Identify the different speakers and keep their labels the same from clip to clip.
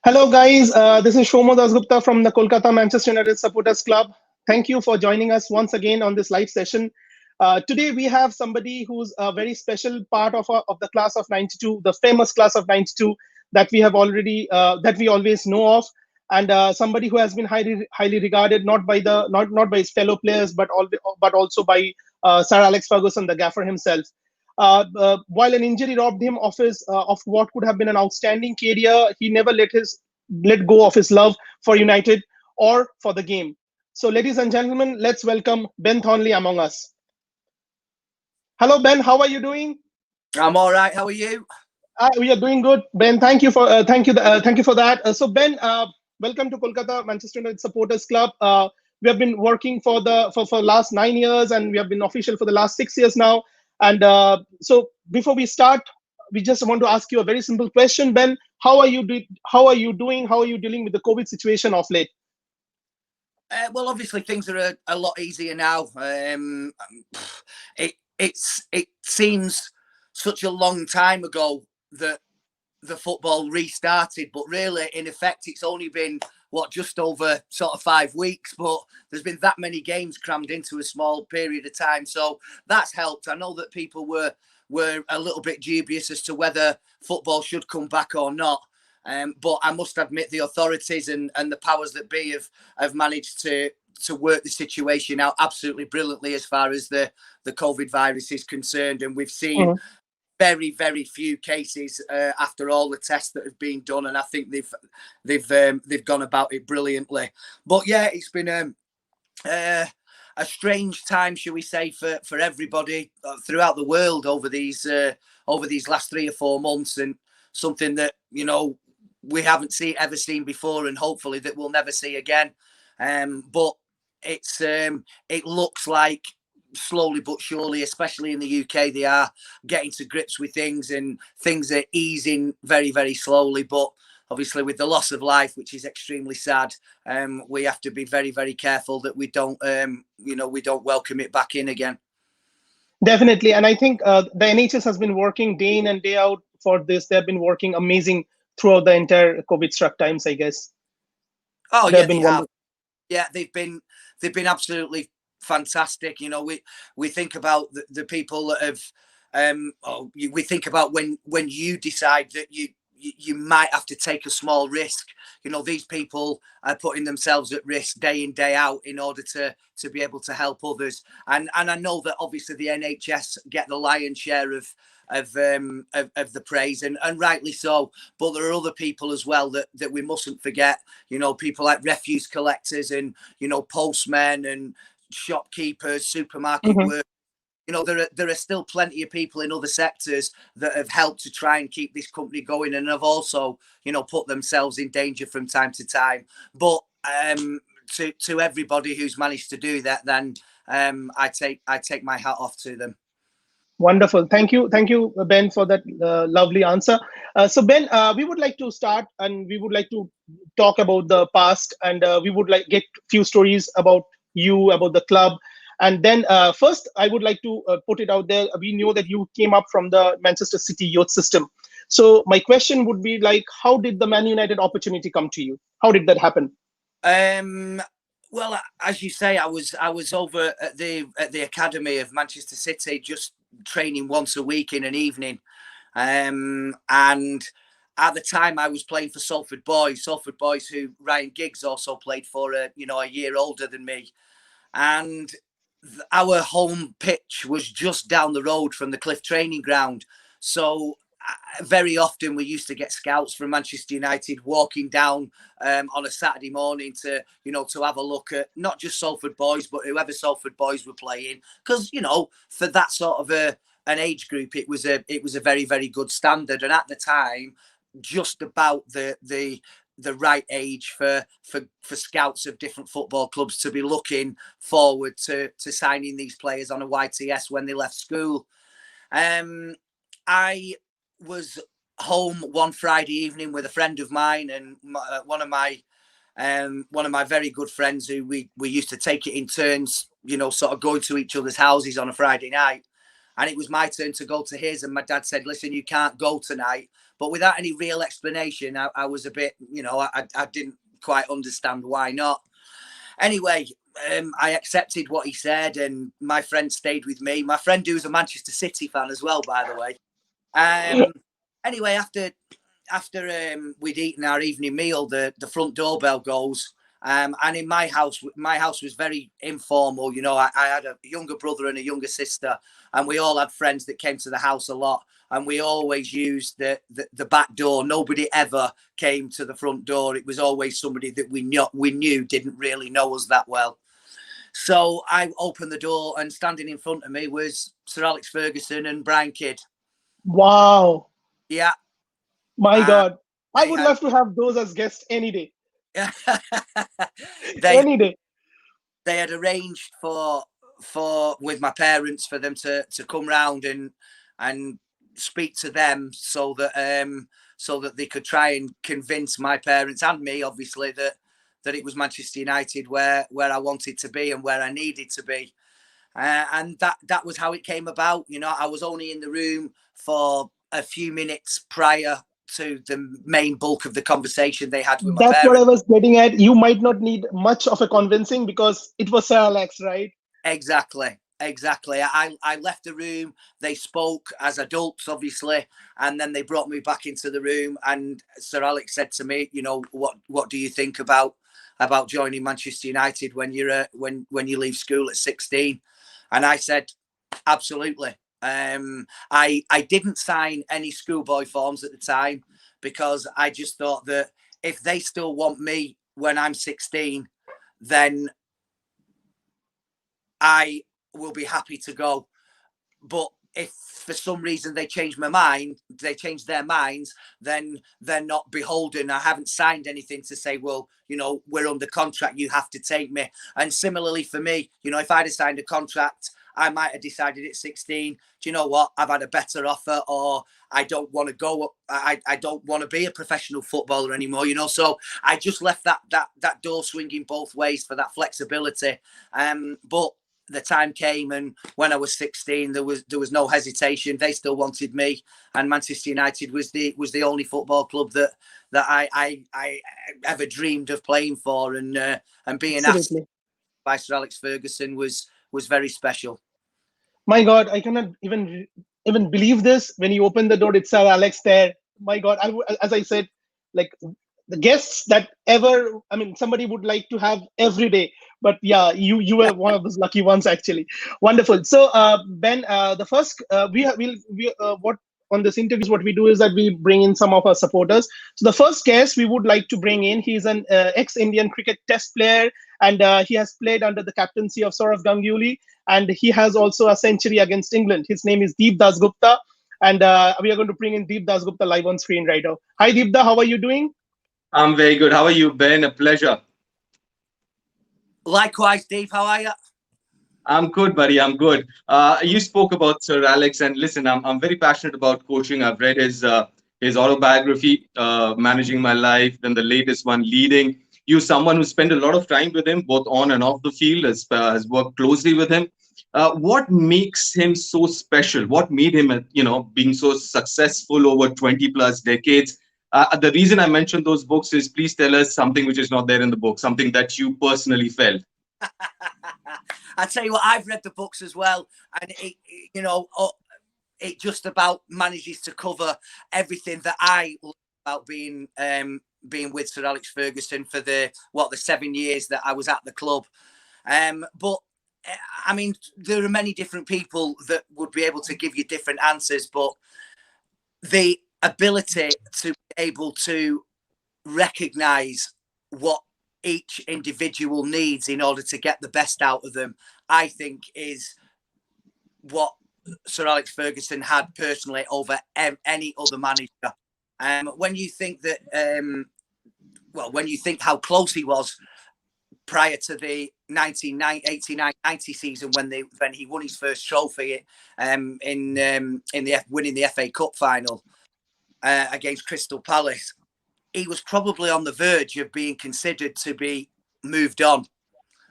Speaker 1: Hello, guys. This is Shomo Dasgupta from the Kolkata Manchester United Supporters Club. Thank you for joining us once again on this live session. Today, we have somebody who's a very special part of the class of '92, the famous class of '92 that we have already that we always know of, and somebody who has been highly regarded not by his fellow players, but also by Sir Alex Ferguson, the gaffer himself. While an injury robbed him of what could have been an outstanding career, he never let go of his love for United or for the game. So, ladies and gentlemen, let's welcome Ben Thornley among us. Hello, Ben. How are you doing?
Speaker 2: I'm all right. How are you?
Speaker 1: We are doing good, Ben. Thank you for that. So, Ben, welcome to Kolkata Manchester United Supporters Club. We have been working for last 9 years, and we have been official for the last 6 years now. And so, before we start, we just want to ask you a very simple question, Ben. How are you doing? How are you dealing with the COVID situation of late?
Speaker 2: Well, obviously things are a lot easier now. It seems such a long time ago that the football restarted, but really, in effect, it's only been just over sort of 5 weeks. But there's been that many games crammed into a small period of time, so that's helped. I know that people were a little bit dubious as to whether football should come back or not. But I must admit the authorities and the powers that be have managed to work the situation out absolutely brilliantly as far as the COVID virus is concerned. And we've seen very, very few cases after all the tests that have been done. And I think they've gone about it brilliantly. But yeah, it's been a strange time, shall we say, for everybody throughout the world over these last 3 or 4 months, and something that, we haven't ever seen before, and hopefully that we'll never see again. But it looks like slowly but surely, especially in the UK, they are getting to grips with things, and things are easing very, very slowly. But obviously, with the loss of life, which is extremely sad, we have to be very, very careful that we don't welcome it back in again.
Speaker 1: Definitely, and I think the NHS has been working day in and day out for this. They've been working amazing throughout the entire COVID-struck times, I guess.
Speaker 2: Oh, yeah, they have. Yeah, they've been absolutely fantastic. We think about the people that have. We think about when you decide that you might have to take a small risk. These people are putting themselves at risk day in, day out in order to be able to help others. And I know that obviously the NHS get the lion's share of the praise, and rightly so. But there are other people as well that we mustn't forget. People like refuse collectors and postmen and shopkeepers, supermarket workers. There are still plenty of people in other sectors that have helped to try and keep this company going, and have also put themselves in danger from time to time. But to everybody who's managed to do that, then I take my hat off to them.
Speaker 1: Wonderful. Thank you, Ben, for that lovely answer. So, Ben, we would like to start, and we would like to talk about the past, and we would like get few stories about you, about the club. And then first, I would like to put it out there. We know that you came up from the Manchester City youth system. So my question would be like, how did the Man United opportunity come to you? How did that happen?
Speaker 2: Well, as you say, I was over at the academy of Manchester City, just training once a week in an evening, and at the time I was playing for Salford Boys, who Ryan Giggs also played for, a year older than me, and our home pitch was just down the road from the Cliff training ground. So very often we used to get scouts from Manchester United walking down on a Saturday morning to have a look at not just Salford Boys, but whoever Salford Boys were playing, because for that sort of an age group, it was a very, very good standard. And at the time, just about the right age for scouts of different football clubs to be looking forward to signing these players on a YTS when they left school. I was home one Friday evening with a friend of mine, and one of my very good friends who we used to take it in turns, sort of going to each other's houses on a Friday night. and it was my turn to go to his, and my dad said, listen, you can't go tonight. But without any real explanation, I was a bit, I didn't quite understand why not. Anyway, I accepted what he said, and my friend stayed with me. My friend, who's a Manchester City fan as well, by the way. Anyway, after we'd eaten our evening meal, the front doorbell goes. And in my house was very informal. I had a younger brother and a younger sister, and we all had friends that came to the house a lot. And we always used the back door. Nobody ever came to the front door. It was always somebody that we knew didn't really know us that well. So I opened the door, and standing in front of me was Sir Alex Ferguson and Brian Kidd.
Speaker 1: Wow.
Speaker 2: Yeah.
Speaker 1: My God. I would love to have those as guests any day. Any day.
Speaker 2: They had arranged for with my parents for them to come round and speak to them so that they could try and convince my parents and me, obviously, that it was Manchester United where I wanted to be and where I needed to be. And that was how it came about. I was only in the room for a few minutes prior to the main bulk of the conversation they had with my parents.
Speaker 1: That's what I was getting at. You might not need much of a convincing because it was Sir Alex, right?
Speaker 2: Exactly. I left the room. They spoke as adults, obviously, and then they brought me back into the room. And Sir Alex said to me, what do you think about joining Manchester United when you're when you leave school at 16? And I said, absolutely. I didn't sign any schoolboy forms at the time because I just thought that if they still want me when I'm 16, then I will be happy to go. But if for some reason they change their minds, then they're not beholden. I haven't signed anything to say, well, we're under contract, you have to take me. And similarly for me, if I'd have signed a contract, I might have decided at 16, do you know what? I've had a better offer, or I don't want to go. I don't want to be a professional footballer anymore. So I just left that door swinging both ways for that flexibility. But the time came, and when I was 16, there was no hesitation. They still wanted me, and Manchester United was the only football club that I ever dreamed of playing for, and being asked by Sir Alex Ferguson was very special.
Speaker 1: My God, I cannot even believe this. When you open the door, it's Sir Alex there. My God, as I said, like the guests that somebody would like to have every day. But yeah, you were one of those lucky ones, actually. Wonderful. So Ben, the first what on this interview is what we do is that we bring in some of our supporters. So the first guest we would like to bring in, he's an ex-Indian cricket test player, and he has played under the captaincy of Sourav Ganguly, and he has also a century against England. His name is Deep Dasgupta, and we are going to bring in Deep Dasgupta live on screen right now. Hi Deepda, how are you doing?
Speaker 3: I'm very good. How are you, Ben? A pleasure.
Speaker 2: Likewise, Deep. How are you?
Speaker 3: I'm good, buddy. I'm good. You spoke about Sir Alex, and listen, I'm very passionate about coaching. I've read his autobiography, Managing My Life, then the latest one, Leading. You're someone who spent a lot of time with him, both on and off the field, has worked closely with him. What makes him so special? What made him, being so successful over 20 plus decades? The reason I mentioned those books is, please tell us something which is not there in the book, something that you personally felt.
Speaker 2: I tell you what, I've read the books as well, and it just about manages to cover everything that I love about being with Sir Alex Ferguson for the 7 years that I was at the club. But I mean, there are many different people that would be able to give you different answers, but the ability to be able to recognize what each individual needs in order to get the best out of them, I think is what Sir Alex Ferguson had personally over any other manager. When you think that, when you think how close he was prior to the 89-90 season when he won his first trophy winning the FA Cup final against Crystal Palace, he was probably on the verge of being considered to be moved on.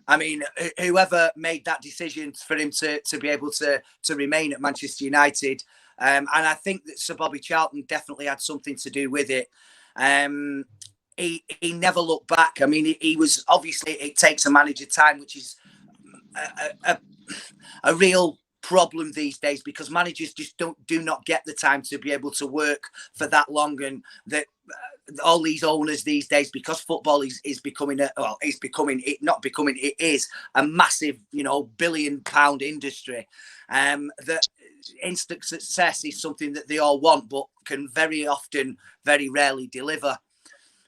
Speaker 2: I mean, whoever made that decision for him to be able to remain at Manchester United, and I think that Sir Bobby Charlton definitely had something to do with it. He never looked back. I mean, he was obviously, it takes a manager time, which is a real problem these days, because managers just do not get the time to be able to work for that long, and that all these owners these days, because football is becoming it is a massive, billion-pound industry, that instant success is something that they all want, but can very often, very rarely deliver.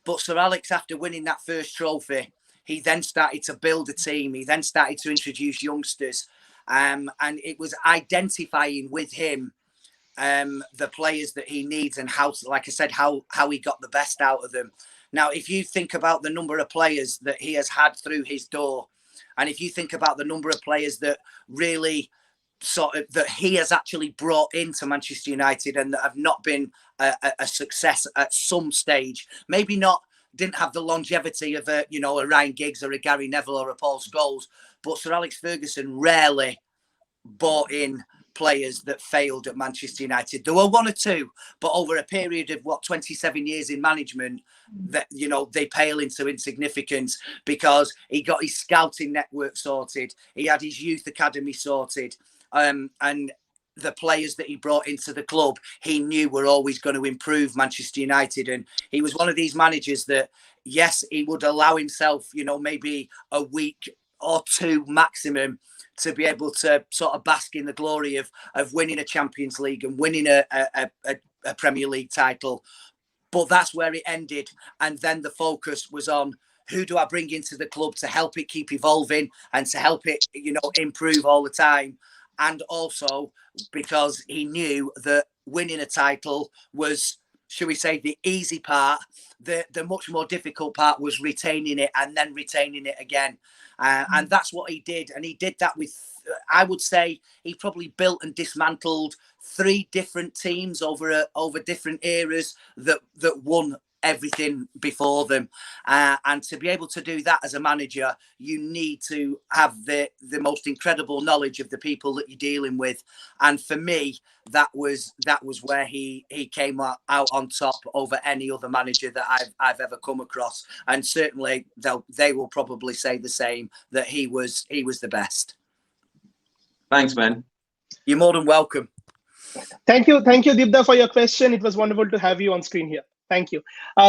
Speaker 2: But Sir Alex, after winning that first trophy, he then started to build a team. He then started to introduce youngsters. And it was identifying with him the players that he needs, and how, like I said, how he got the best out of them. Now, if you think about the number of players that he has had through his door, and if you think about the number of players that really that he has actually brought into Manchester United and that have not been a success at some stage, maybe not, didn't have the longevity of a Ryan Giggs or a Gary Neville or a Paul Scholes, but Sir Alex Ferguson rarely bought in players that failed at Manchester United. There were one or two, but over a period of 27 years in management, that they pale into insignificance, because he got his scouting network sorted, he had his youth academy sorted, and the players that he brought into the club, he knew were always going to improve Manchester United. And he was one of these managers that, yes, he would allow himself, maybe a week or two maximum to be able to sort of bask in the glory of winning a Champions League and winning a Premier League title. But that's where it ended. And then the focus was on, who do I bring into the club to help it keep evolving and to help it, improve all the time. And also because he knew that winning a title was, should we say, the easy part. The much more difficult part was retaining it and then retaining it again. And that's what he did. And he did that with, I would say, he probably built and dismantled 3 different teams over different eras that won everything before them. And to be able to do that as a manager, you need to have the most incredible knowledge of the people that you're dealing with. And for me, that was where he came out on top over any other manager that I've ever come across. And certainly they will probably say the same, that he was the best.
Speaker 3: Thanks, man.
Speaker 2: You're more than welcome.
Speaker 1: Thank you, Deepda, for your question. It was wonderful to have you on screen here. Thank you.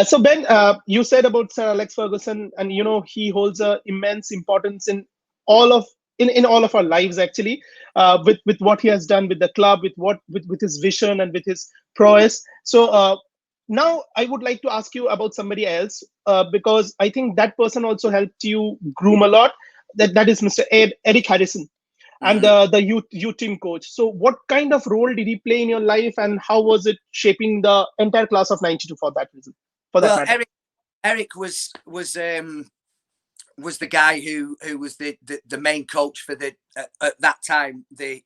Speaker 1: So Ben, you said about Sir Alex Ferguson, and he holds a immense importance in all of our lives, actually, with what he has done with the club, with his vision and with his prowess. So now I would like to ask you about somebody else, because I think that person also helped you groom a lot. That is Mr. Eric Harrison, and the youth team coach. So what kind of role did he play in your life, and how was it shaping the entire class of '92 for that reason?
Speaker 2: Eric was the guy who was the main coach for at that time the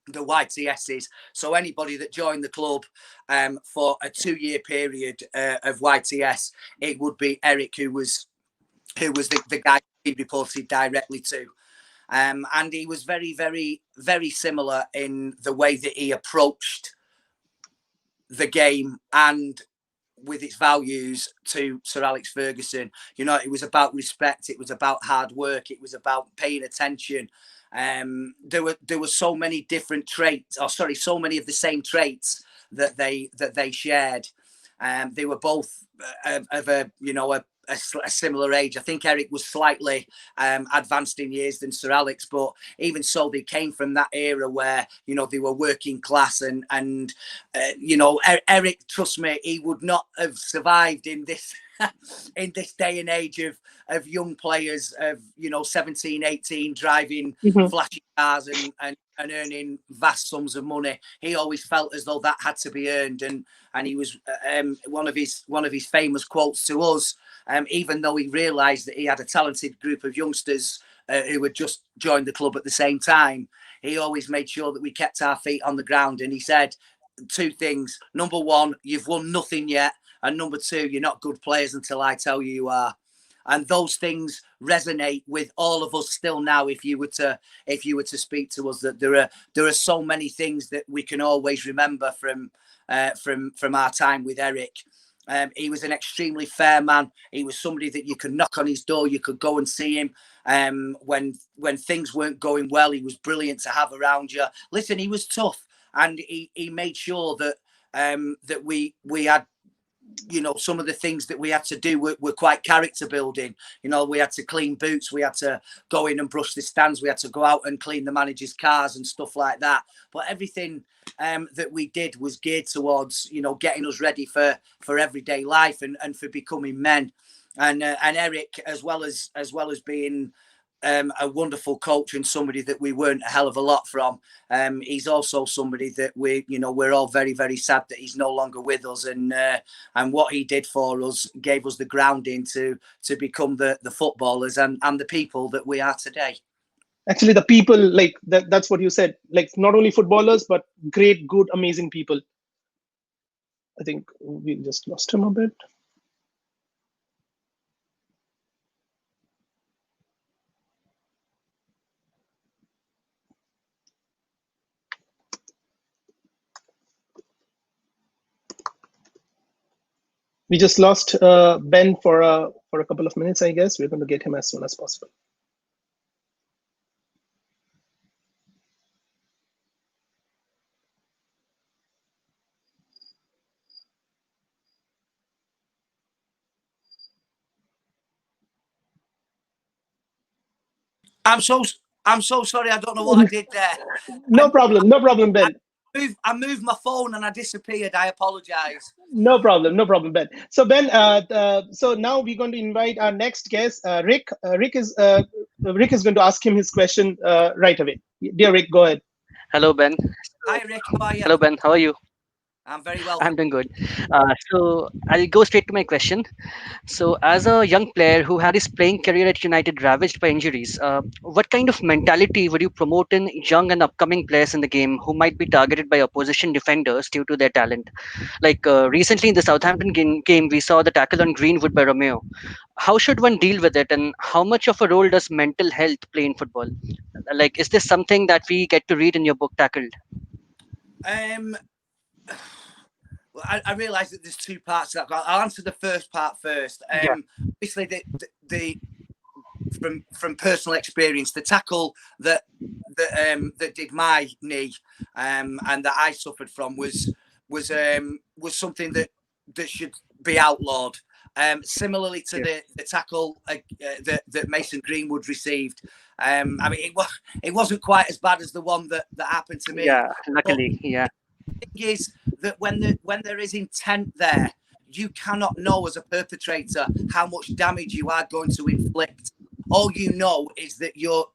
Speaker 2: YTSs. So anybody that joined the club for a 2-year period of YTS, it would be Eric who was the guy he reported directly to. And he was very, very, very similar in the way that he approached the game and with its values to Sir Alex Ferguson. It was about respect. It was about hard work. It was about paying attention. There were so many different traits, so many of the same traits that they shared. They were both of a similar age. I think Eric was slightly advanced in years than Sir Alex, but even so, they came from that era where they were working class, and Eric, trust me, he would not have survived in this in this day and age of young players of 17, 18 driving flashy cars and earning vast sums of money. He always felt as though that had to be earned, and he was one of his famous quotes to us. Even though he realised that he had a talented group of youngsters who had just joined the club at the same time, he always made sure that we kept our feet on the ground. And he said 2 things. Number 1, you've won nothing yet. And number 2, you're not good players until I tell you you are. And those things resonate with all of us still now. If you were to speak to us, that there are so many things that we can always remember from our time with Eric. He was an extremely fair man. He was somebody that you could knock on his door, you could go and see him. When things weren't going well, he was brilliant to have around you. Listen, he was tough, and he made sure that that we had, you know, some of the things that we had to do were quite character building. You know, we had to clean boots, we had to go in and brush the stands, we had to go out and clean the managers' cars and stuff like that. But everything that we did was geared towards, you know, getting us ready for everyday life and for becoming men. And Eric, as well as being a wonderful coach and somebody that we weren't a hell of a lot from, he's also somebody that we're all very, very sad that he's no longer with us, and what he did for us gave us the grounding to become the footballers and the people that we are today.
Speaker 1: Actually, the people, like that's what you said, like not only footballers but great, good, amazing people. I think we just lost him a bit. We just lost Ben for a couple of minutes, I guess. We're going to get him as soon as possible.
Speaker 2: I'm so sorry. I don't know what I did there.
Speaker 1: No problem, Ben.
Speaker 2: I moved my phone and I disappeared. I apologize.
Speaker 1: No problem, Ben. So Ben, so now we're going to invite our next guest, Rick. Rick is going to ask him his question right away. Dear Rick, go ahead.
Speaker 4: Hello, Ben.
Speaker 2: Hi, Rick. How are you?
Speaker 4: Hello, Ben. How are you?
Speaker 2: I'm very well.
Speaker 4: I'm doing good. So I'll go straight to my question. So, as a young player who had his playing career at United ravaged by injuries, what kind of mentality would you promote in young and upcoming players in the game who might be targeted by opposition defenders due to their talent? Like recently in the Southampton game, we saw the tackle on Greenwood by Romeo. How should one deal with it, and how much of a role does mental health play in football? Like, is this something that we get to read in your book, Tackled?
Speaker 2: Well, I realise that there's two parts to that. I'll answer the first part first.
Speaker 4: Yeah.
Speaker 2: Obviously, from personal experience, the tackle that did my knee and that I suffered from was something that should be outlawed. Similarly to the tackle that Mason Greenwood received. I mean, it wasn't quite as bad as the one that happened to me.
Speaker 4: Yeah, luckily, yeah.
Speaker 2: The thing is that when there is intent there, you cannot know as a perpetrator how much damage you are going to inflict. All you know is that you're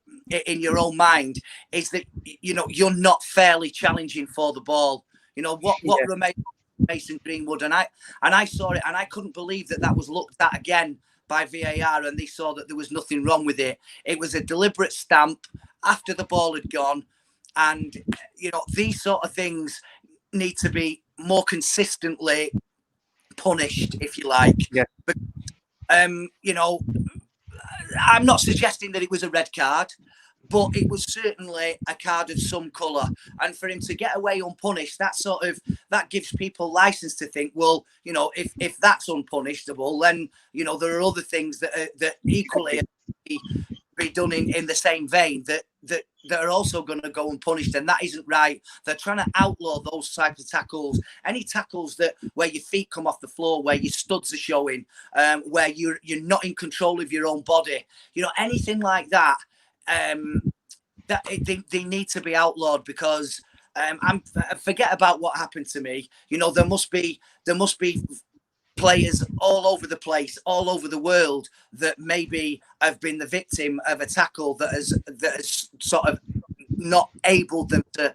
Speaker 2: in your own mind is that you're not fairly challenging for the ball. You know what remains Mason Greenwood, and I saw it and I couldn't believe that was looked at again by VAR and they saw that there was nothing wrong with it. It was a deliberate stamp after the ball had gone, and these sort of things need to be more consistently punished, if you like.
Speaker 4: Yeah.
Speaker 2: But, I'm not suggesting that it was a red card, but it was certainly a card of some colour. And for him to get away unpunished, that gives people license to think, well, if that's unpunishable, then there are other things that equally be done in the same vein that are also going to go unpunished, and that isn't right. They're trying to outlaw those types of tackles. Any tackles where your feet come off the floor, where your studs are showing, where you're not in control of your own body, anything like that. They need to be outlawed because forget about what happened to me. There must be players all over the place, all over the world, that maybe have been the victim of a tackle that has sort of not able them to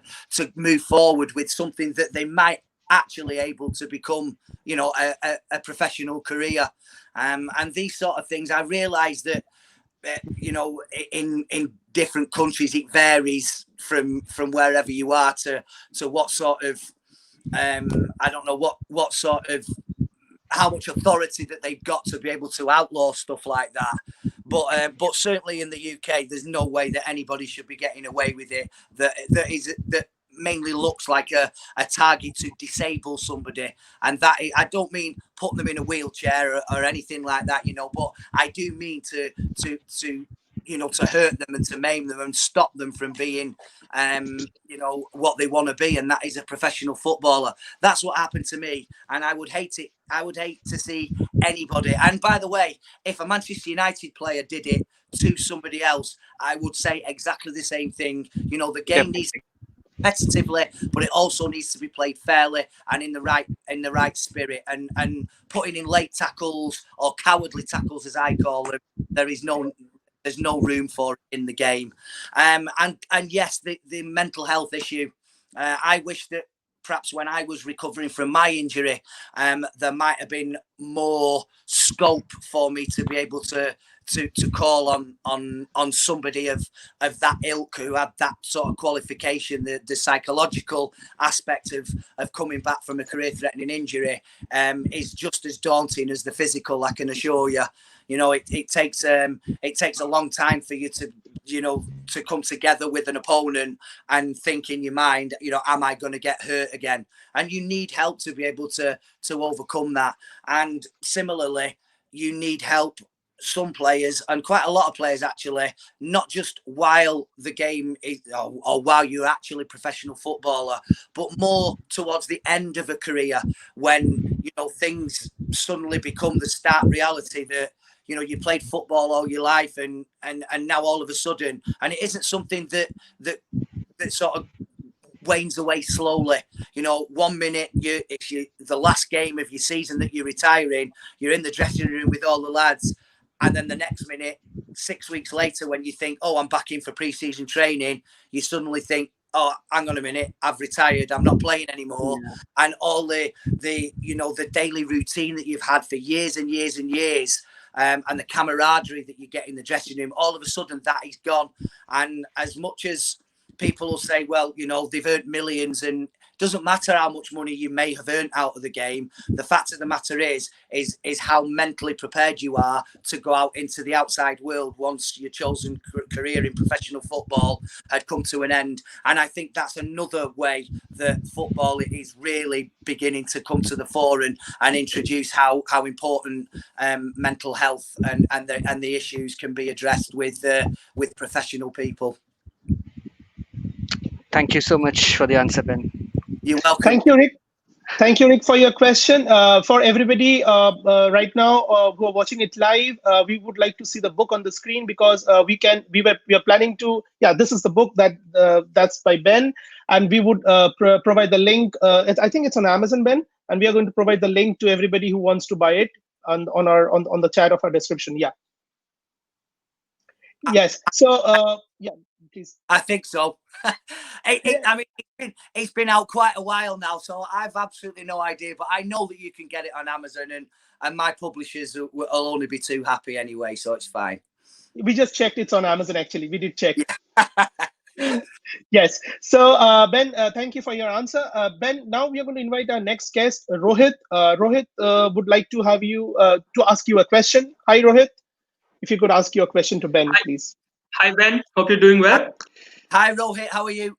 Speaker 2: move forward with something that they might actually able to become, a professional career. And these sort of things, I realise that, in different countries, it varies from wherever you are to what sort of, I don't know what sort of how much authority that they've got to be able to outlaw stuff like that. But certainly in the UK, there's no way that anybody should be getting away with it. That mainly looks like a target to disable somebody, and that I don't mean putting them in a wheelchair or anything like that, but I do mean to to hurt them and to maim them and stop them from being what they want to be, and that is a professional footballer. That's what happened to me, and I would hate to see anybody. And by the way, if a Manchester United player did it to somebody else, I would say exactly the same thing. The game needs to competitively, but it also needs to be played fairly and in the right spirit. And putting in late tackles or cowardly tackles, as I call them, there's no room for it in the game. And yes, the mental health issue. I wish that perhaps when I was recovering from my injury, there might have been more scope for me to be able to call on somebody of that ilk who had that sort of qualification. The psychological aspect of coming back from a career-threatening injury is just as daunting as the physical, I can assure you. It takes a long time for you to come together with an opponent and think in your mind, am I going to get hurt again? And you need help to be able to overcome that. And similarly, you need help. Some players, and quite a lot of players actually, not just while the game is or while you're actually a professional footballer, but more towards the end of a career when things suddenly become the stark reality that you played football all your life and now all of a sudden, and it isn't something that sort of wanes away slowly. 1 minute it's the last game of your season that you're retiring, you're in the dressing room with all the lads, and then the next minute, 6 weeks later, when you think, oh, I'm back in for pre-season training, you suddenly think, oh, hang on a minute, I've retired, I'm not playing anymore. Yeah. And all the daily routine that you've had for years and years and years, and the camaraderie that you get in the dressing room, all of a sudden that is gone. And as much as people will say, well, they've earned millions, and it doesn't matter how much money you may have earned out of the game. The fact of the matter is how mentally prepared you are to go out into the outside world once your chosen career in professional football had come to an end. And I think that's another way that football is really beginning to come to the fore and introduce how important mental health and the issues can be addressed with professional people.
Speaker 4: Thank you so much for the answer, Ben.
Speaker 2: You're welcome.
Speaker 1: Thank you, Rick. Thank you, Rick, for your question. For everybody right now who are watching it live, we would like to see the book on the screen because we are planning to. Yeah, this is the book that's by Ben, and we would provide the link. I think it's on Amazon, Ben, and we are going to provide the link to everybody who wants to buy it on the chat of our description. Yeah. Yes. So yeah, please.
Speaker 2: I think so. I mean, it's been out quite a while now, so I've absolutely no idea. But I know that you can get it on Amazon, and my publishers will only be too happy anyway, so it's fine.
Speaker 1: We just checked; it's on Amazon. Actually, we did check. Yeah. Yes. So Ben, thank you for your answer. Ben, now we are going to invite our next guest, Rohit. Rohit would like to have you to ask you a question. Hi, Rohit. If you could ask your question to Ben, please.
Speaker 5: Hi, Ben. Hope you're doing well.
Speaker 2: Hi, Rohit. How are you?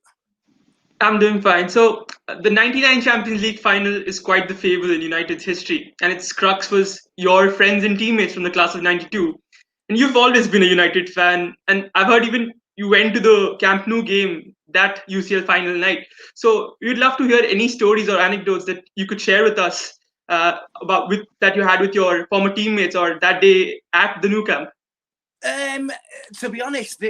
Speaker 5: I'm doing fine. So, the 99 Champions League final is quite the fable in United's history, and its crux was your friends and teammates from the class of 92. And you've always been a United fan, and I've heard even you went to the Camp Nou game that UCL final night. So, we'd love to hear any stories or anecdotes that you could share with us that you had with your former teammates or that day at the Nou Camp.
Speaker 2: To be honest,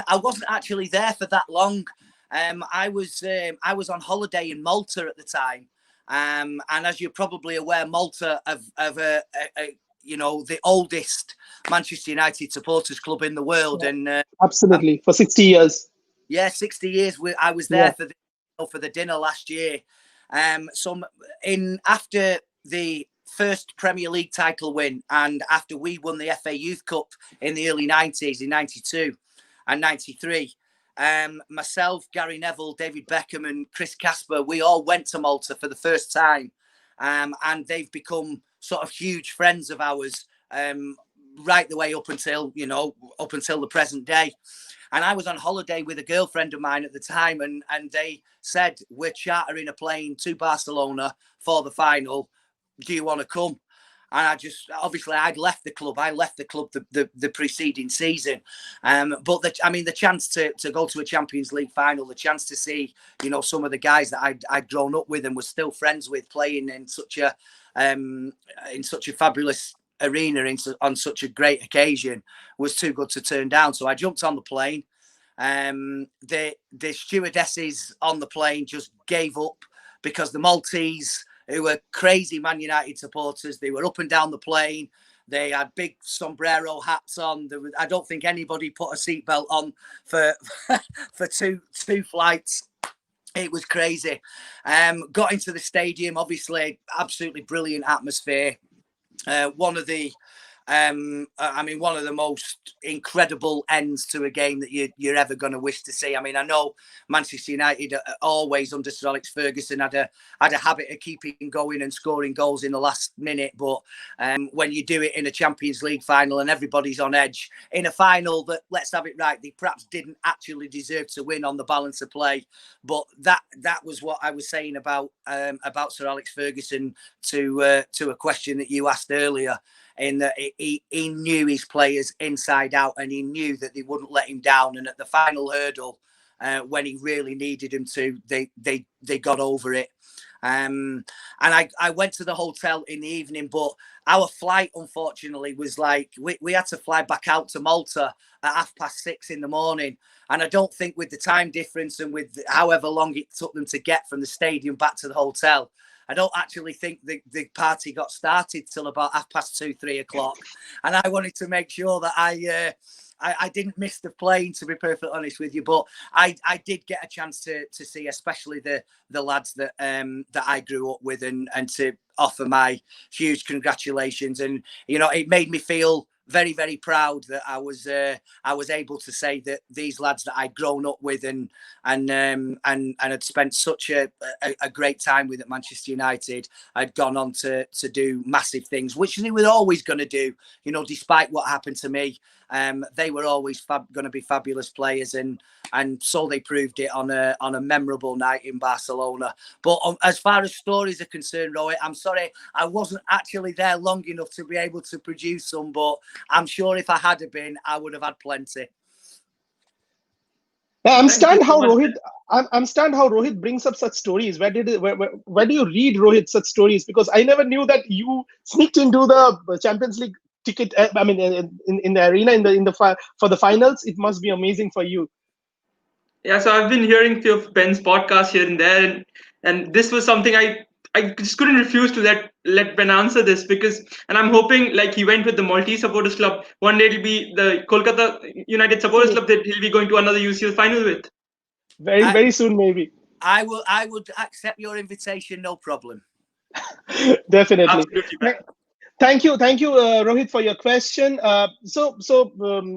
Speaker 2: I wasn't actually there for that long. I was on holiday in Malta at the time, and as you're probably aware, Malta have the oldest Manchester United supporters club in the world, yeah. And
Speaker 1: absolutely for 60 years.
Speaker 2: Yeah, 60 years. I was there for the dinner last year. After the first Premier League title win, and after we won the FA Youth Cup in the early 90s, in 92 and 93, myself, Gary Neville, David Beckham and Chris Casper, we all went to Malta for the first time, and they've become sort of huge friends of ours, right the way up until the present day. And I was on holiday with a girlfriend of mine at the time, and they said, we're chartering a plane to Barcelona for the final. Do you want to come? And I'd left the club. I left the club the preceding season. But the chance to go to a Champions League final, the chance to see, some of the guys that I'd grown up with and was still friends with playing in such a fabulous arena on such a great occasion was too good to turn down. So I jumped on the plane. The stewardesses on the plane just gave up because the Maltese, who were crazy Man United supporters, they were up and down the plane. They had big sombrero hats on. I don't think anybody put a seatbelt on for for two flights. It was crazy. Got into the stadium, obviously, absolutely brilliant atmosphere. One of the most incredible ends to a game that you're ever going to wish to see. I mean, I know Manchester United always under Sir Alex Ferguson had a habit of keeping going and scoring goals in the last minute. But when you do it in a Champions League final and everybody's on edge in a final that, let's have it right, they perhaps didn't actually deserve to win on the balance of play. But that was what I was saying about Sir Alex Ferguson to a question that you asked earlier. In that he knew his players inside out, and he knew that they wouldn't let him down. And at the final hurdle, when he really needed him to, they got over it. And I went to the hotel in the evening, but our flight, unfortunately, was like we had to fly back out to Malta at 6:30 in the morning. And I don't think with the time difference and with however long it took them to get from the stadium back to the hotel, I don't actually think the party got started till about 2:30, 3 o'clock. And I wanted to make sure that I didn't miss the plane, to be perfectly honest with you. But I did get a chance to see, especially the lads that I grew up with, and to offer my huge congratulations. And, it made me feel very, very proud that I was able to say that these lads that I'd grown up with and had spent such a great time with at Manchester United, I'd gone on to do massive things, which they were always going to do, despite what happened to me. They were always going to be fabulous players, and so they proved it on a memorable night in Barcelona. But as far as stories are concerned, Rohit, I'm sorry I wasn't actually there long enough to be able to produce some, but I'm sure if I had been, I would have had plenty.
Speaker 1: Yeah, I'm stunned how Rohit brings up such stories. Where do you read, Rohit, such stories? Because I never knew that you sneaked into the Champions League ticket. I mean, in the arena for the finals. It must be amazing for you.
Speaker 5: Yeah, so I've been hearing a few of Ben's podcasts here and there, and this was something I just couldn't refuse to let Ben answer this, and I'm hoping, like he went with the Maltese Supporters Club, one day it'll be the Kolkata United Supporters Club that he'll be going to another UCL final with.
Speaker 1: Very soon, maybe.
Speaker 2: I would accept your invitation, no problem.
Speaker 1: Definitely.
Speaker 5: Absolutely.
Speaker 1: Thank you, Rohit, for your question.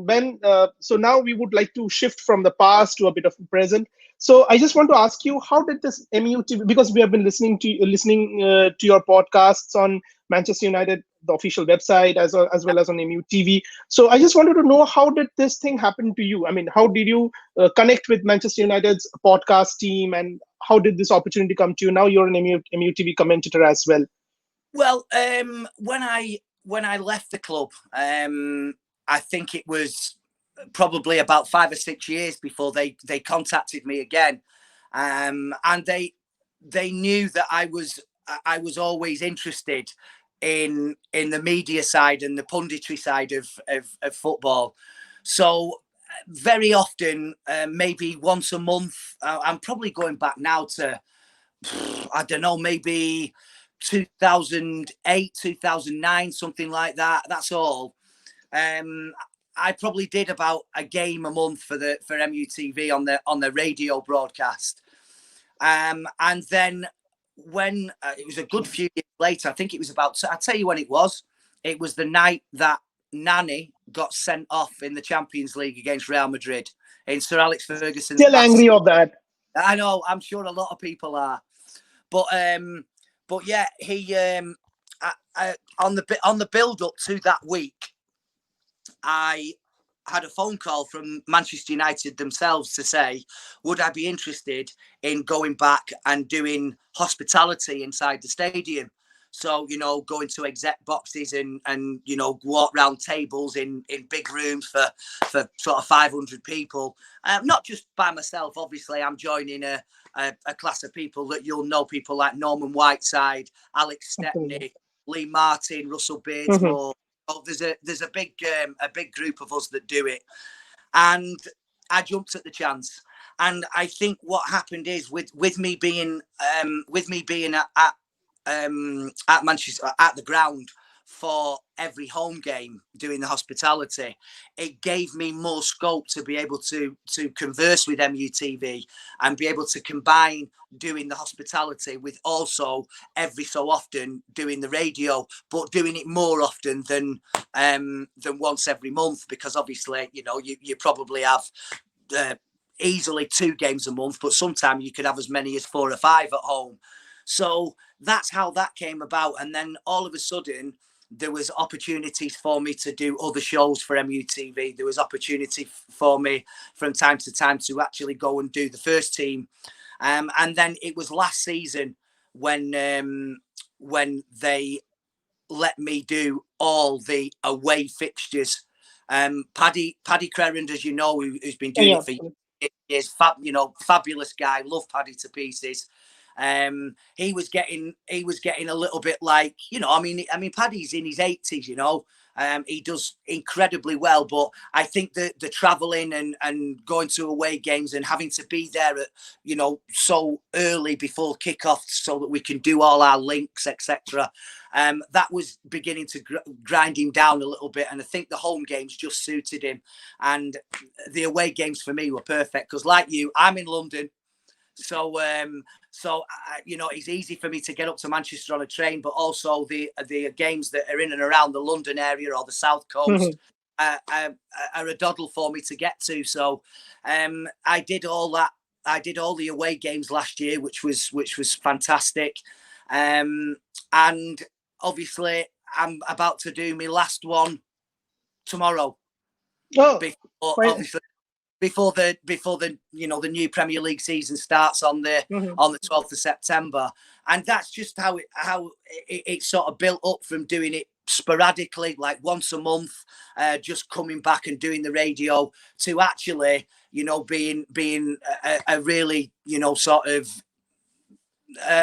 Speaker 1: Ben, so now we would like to shift from the past to a bit of the present. So I just want to ask you, how did this MUTV? Because we have been listening to your podcasts on Manchester United, the official website, as well as on MUTV. So I just wanted to know, how did this thing happen to you? I mean, how did you connect with Manchester United's podcast team, and how did this opportunity come to you? Now you're an MUTV commentator as well.
Speaker 2: Well, when I left the club, I think it was probably about 5 or 6 years before they contacted me again, and they knew that I was always interested in the media side and the punditry side of football. So very often, maybe once a month, I'm probably going back now to, I don't know, maybe 2008, 2009, something like that. That's all. I probably did about a game a month for MUTV on the radio broadcast. And then when it was a good few years later, I think it was I'll tell you when it was. It was the night that Nani got sent off in the Champions League against Real Madrid in Sir Alex Ferguson's.
Speaker 1: Still angry of that.
Speaker 2: I know. I'm sure a lot of people are. But yeah, on the build up to that week, I had a phone call from Manchester United themselves to say, would I be interested in going back and doing hospitality inside the stadium? So, going to exec boxes and walk round tables in big rooms for sort of 500 people. Not just by myself, obviously. I'm joining a class of people that you'll know, people like Norman Whiteside, Alex Stepney, Lee Martin, Russell Beardsmore. Oh, there's a big group of us that do it, and I jumped at the chance. And I think what happened is with me being at Manchester at the ground for every home game doing the hospitality, it gave me more scope to be able to converse with MUTV and be able to combine doing the hospitality with also every so often doing the radio, but doing it more often than once every month, because obviously you probably have easily 2 games a month, but sometimes you could have as many as 4 or 5 at home. So that's how that came about. And then all of a sudden, there was opportunities for me to do other shows for MUTV. There was opportunity for me from time to time to actually go and do the first team. And then it was last season when they let me do all the away fixtures. Paddy Crerand, as you know, who's been doing it for years, fabulous guy. Love Paddy to pieces. He was getting a little bit like, I mean, Paddy's in his 80s, he does incredibly well, but I think that the traveling and going to away games and having to be there at, so early before kickoff so that we can do all our links, etc. That was beginning to grind him down a little bit. And I think the home games just suited him. And the away games for me were perfect because, like you, I'm in London. So it's easy for me to get up to Manchester on a train, but also the games that are in and around the London area or the South Coast are a doddle for me to get to. So I did all that. I did all the away games last year, which was fantastic. And obviously, I'm about to do my last one tomorrow. Before the the new Premier League season starts on the 12th of September, and that's just how it sort of built up from doing it sporadically, like once a month, just coming back and doing the radio, to actually being a really sort of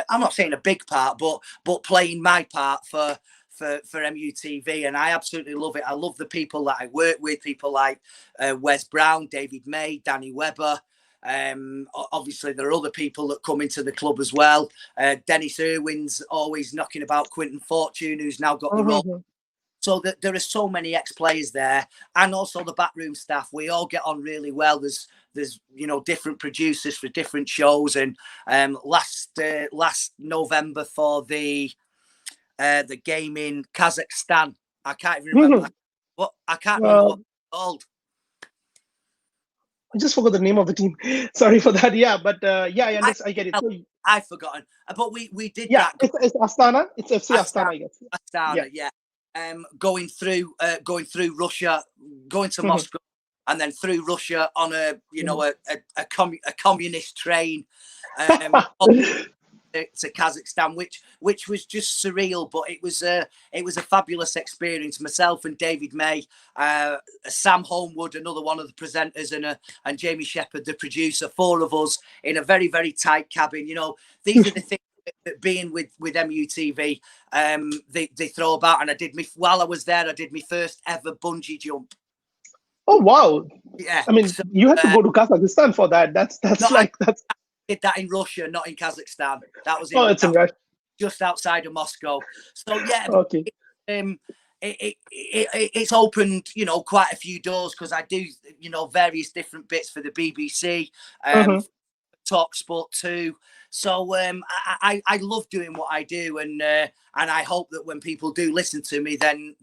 Speaker 2: I'm not saying a big part, but playing my part for MUTV, and I absolutely love it. I love the people that I work with, people like Wes Brown, David May, Danny Webber. Obviously, there are other people that come into the club as well. Dennis Irwin's always knocking about, Quinton Fortune, who's now got the role. So that there are so many ex-players there, and also the backroom staff. We all get on really well. There's different producers for different shows, and last November for the game in Kazakhstan, I can't even remember remember what it's called.
Speaker 1: I just forgot the name of the team. Sorry for that. Yeah, but I get it. So,
Speaker 2: I've forgotten, but we did
Speaker 1: that. It's Astana. It's FC
Speaker 2: Astana,
Speaker 1: I guess.
Speaker 2: Astana, yeah. Going through Russia, going to Moscow, and then through Russia on a communist train. To Kazakhstan, which was just surreal, but it was a fabulous experience. Myself and David May, Sam Homewood, another one of the presenters, and Jamie Shepherd, the producer, 4 of us in a very, very tight cabin. These are the things that being with MUTV they throw about. And while I was there, I did my first ever bungee jump.
Speaker 1: Oh wow!
Speaker 2: Yeah,
Speaker 1: I mean, you had to go to Kazakhstan for that. That's
Speaker 2: did that in Russia, not in Kazakhstan. That was just outside of Moscow. So yeah,
Speaker 1: okay.
Speaker 2: It's opened, quite a few doors, because I do, various different bits for the BBC, Talk Sport 2. So I love doing what I do, and I hope that when people do listen to me, then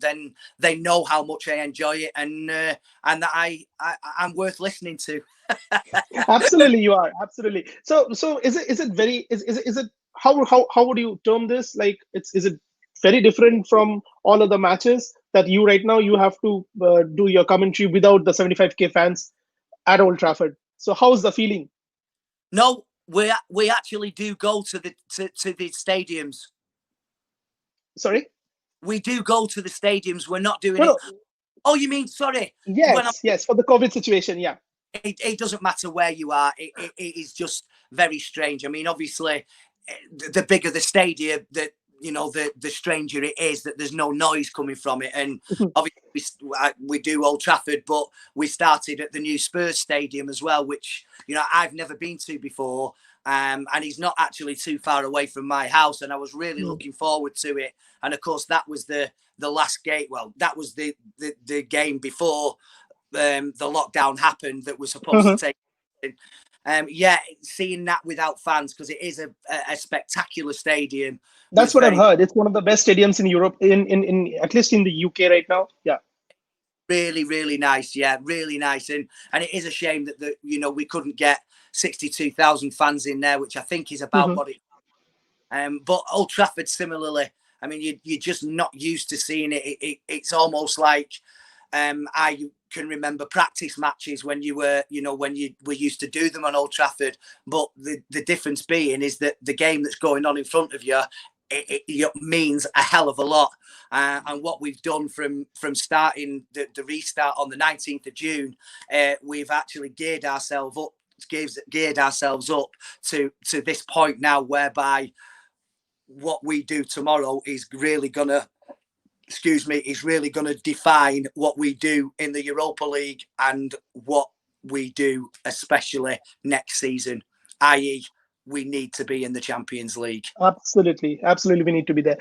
Speaker 2: they know how much I enjoy it, and that I'm worth listening to.
Speaker 1: Absolutely, you are. Absolutely. So is it how would you term this? Like, is it very different from all other matches that you right now you have to do your commentary without the 75k fans at Old Trafford. So how's the feeling?
Speaker 2: No, we actually do go to the stadiums.
Speaker 1: Sorry?
Speaker 2: We do go to the stadiums. We're not doing
Speaker 1: No.
Speaker 2: it. Oh, you mean, sorry.
Speaker 1: Yes, for the COVID situation, yeah.
Speaker 2: It doesn't matter where you are. It is just very strange. I mean, obviously, the bigger the stadium, the stranger it is that there's no noise coming from it. And obviously, we do Old Trafford, but we started at the new Spurs stadium as well, which I've never been to before. And it's not actually too far away from my house, and I was really looking forward to it. And of course, that was the last game. Well, that was the game before the lockdown happened that was supposed to take. Seeing that without fans, because it is a spectacular stadium.
Speaker 1: That's what I've heard. It's one of the best stadiums in Europe, in at least in the UK right now. Yeah.
Speaker 2: Really, really nice. Yeah, really nice. And it is a shame that we couldn't get 62,000 fans in there, which I think is about what it. But Old Trafford, similarly, I mean, you're just not used to seeing it. It's almost like I can remember practice matches when you were used to do them on Old Trafford. But the difference being is that the game that's going on in front of you, it means a hell of a lot. And what we've done from starting the restart on the 19th of June, we've actually geared ourselves up to this point now, whereby what we do tomorrow is really gonna define what we do in the Europa League and what we do especially next season, i.e. we need to be in the Champions League.
Speaker 1: Absolutely, we need to be there.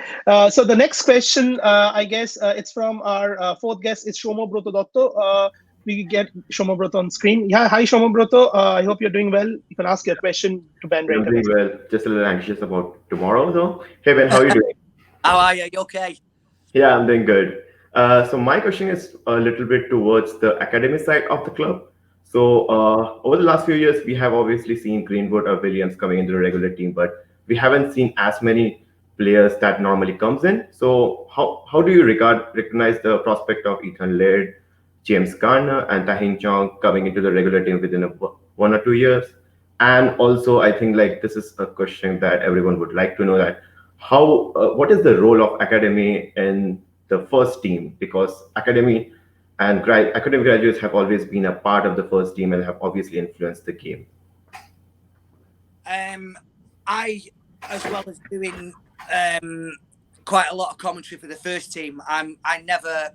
Speaker 1: So the next question, I guess it's from our fourth guest. It's Shomo Brotodotto. We get Shomo Broto on screen. Yeah, hi Shomo Broto. I hope you're doing well. You can ask your question to Ben right now.
Speaker 6: I'm doing well. Just a little anxious about tomorrow though. Hey Ben, how are you doing?
Speaker 2: How are you? You okay?
Speaker 6: Yeah, I'm doing good. So my question is a little bit towards the academy side of the club. So over the last few years, we have obviously seen Greenwood or Williams coming into the regular team, but we haven't seen as many players that normally comes in. So how do you recognize the prospect of Ethan Laird, James Garner, and Tahin Chong coming into the regular team within 1 or 2 years? And also, I think this is a question that everyone would like to know, that what is the role of academy in the first team? Because academy and academy graduates have always been a part of the first team and have obviously influenced the game.
Speaker 2: I, as well as doing quite a lot of commentary for the first team, I never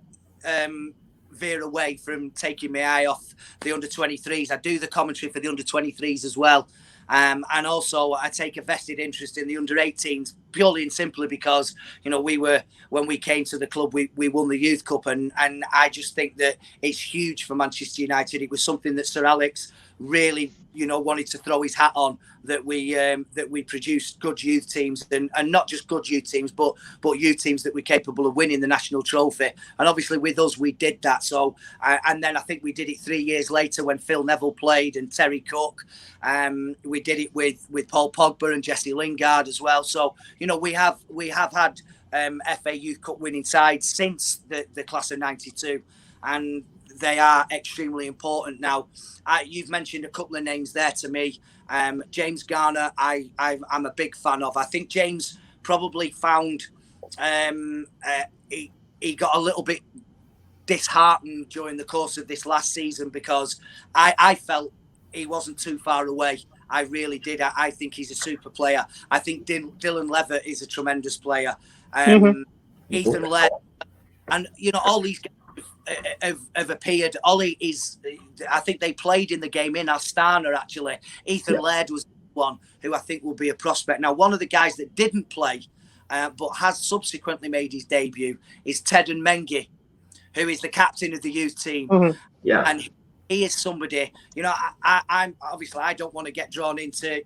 Speaker 2: veer away from taking my eye off the under-23s. I do the commentary for the under-23s as well. And also I take a vested interest in the under-18s, purely and simply because, when we came to the club, we won the Youth Cup. And I just think that it's huge for Manchester United. It was something that Sir Alex really, wanted to throw his hat on, that we produced good youth teams, and not just good youth teams, but youth teams that were capable of winning the national trophy. And obviously with us, we did that. So, and then I think we did it 3 years later when Phil Neville played and Terry Cook. We did it with Paul Pogba and Jesse Lingard as well. So, we have had FA Youth Cup winning sides since the class of 92. And they are extremely important. Now, you've mentioned a couple of names there to me. James Garner, I'm a big fan of. I think James probably found he got a little bit disheartened during the course of this last season, because I felt he wasn't too far away. I really did. I think he's a super player. I think Dylan Levitt is a tremendous player. Ethan Laird, and all these guys have appeared. Ollie is, I think they played in the game in Astana actually. Ethan Laird was one who I think will be a prospect. Now, one of the guys that didn't play but has subsequently made his debut is Ted Mengi, who is the captain of the youth team. And he is somebody, I'm obviously, I don't want to get drawn into,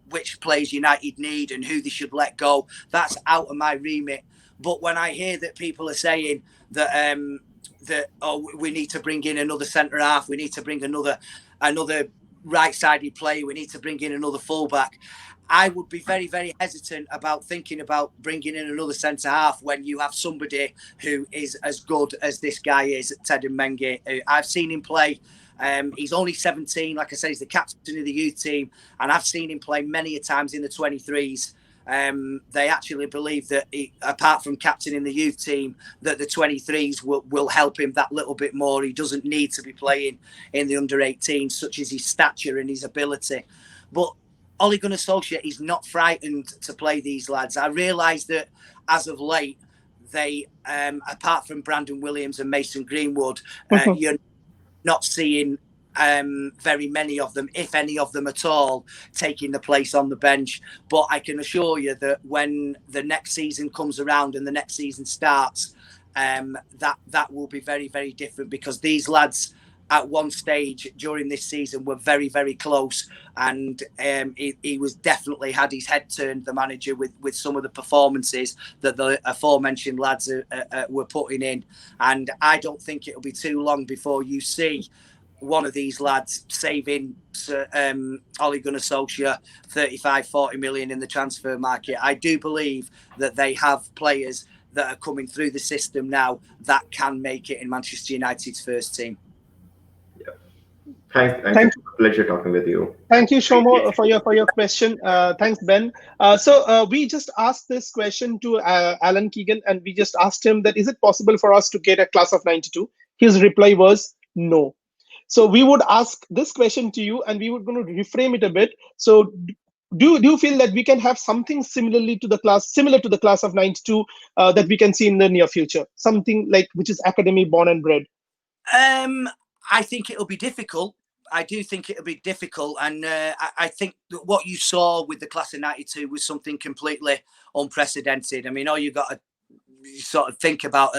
Speaker 2: which players United need and who they should let go. That's out of my remit. But when I hear that people are saying that we need to bring in another centre half, we need to bring another right-sided player, we need to bring in another fullback, I would be very, very hesitant about thinking about bringing in another centre half when you have somebody who is as good as this guy is, Ted Mengi. I've seen him play. He's only 17. Like I said, he's the captain of the youth team, and I've seen him play many a times in the 23s. They actually believe that apart from captaining the youth team, that the 23s will help him that little bit more. He doesn't need to be playing in the under 18s, such as his stature and his ability. But Ole Gunnar Solskjaer is not frightened to play these lads. I realise that as of late, they, apart from Brandon Williams and Mason Greenwood, you're not seeing very many of them, if any of them at all, taking the place on the bench. But I can assure you that when the next season comes around and the next season starts, that will be very, very different, because these lads at one stage during this season were very, very close, and he was definitely had his head turned, the manager, with some of the performances that the aforementioned lads were putting in. And I don't think it'll be too long before you see one of these lads saving Ole Gunnar Solskjaer 35-40 million in the transfer market. I do believe that they have players that are coming through the system now that can make it in Manchester United's first team.
Speaker 6: Thanks. Pleasure talking with you.
Speaker 1: Thank you, Shomo, for your question. Thanks, Ben. So we just asked this question to Alan Keegan, and we just asked him that, is it possible for us to get a class of 92? His reply was no. So we would ask this question to you, and we were going to reframe it a bit. So do you feel that we can have something similar to the class of 92 that we can see in the near future? Something like which is academy born and bred?
Speaker 2: I think it'll be difficult. I do think it'll be difficult. And I think that what you saw with the class of 92 was something completely unprecedented. I mean, all you got to sort of think about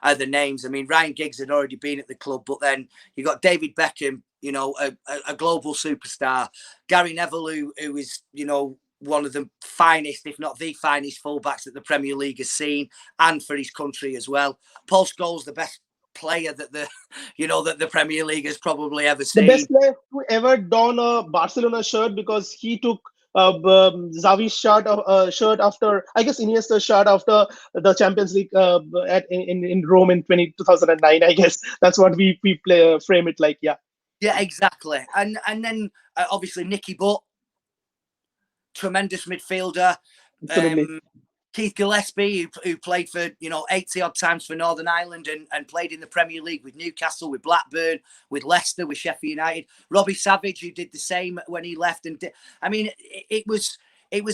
Speaker 2: are the names. I mean, Ryan Giggs had already been at the club, but then you got David Beckham, you know, a global superstar. Gary Neville, who is, you know, one of the finest, if not the finest fullbacks that the Premier League has seen, and for his country as well. Paul Scholes, the best player that the Premier League has probably ever seen.
Speaker 1: The best player to ever don a Barcelona shirt, because he took Xavi's shirt after, I guess, Iniesta's shirt after the Champions League in Rome in 2009. I guess that's what we frame it like. Yeah,
Speaker 2: exactly. And then obviously Nicky Butt, tremendous midfielder. Keith Gillespie, who played for 80 odd times for Northern Ireland and played in the Premier League with Newcastle, with Blackburn, with Leicester, with Sheffield United. Robbie Savage, who did the same when he left. I mean, it was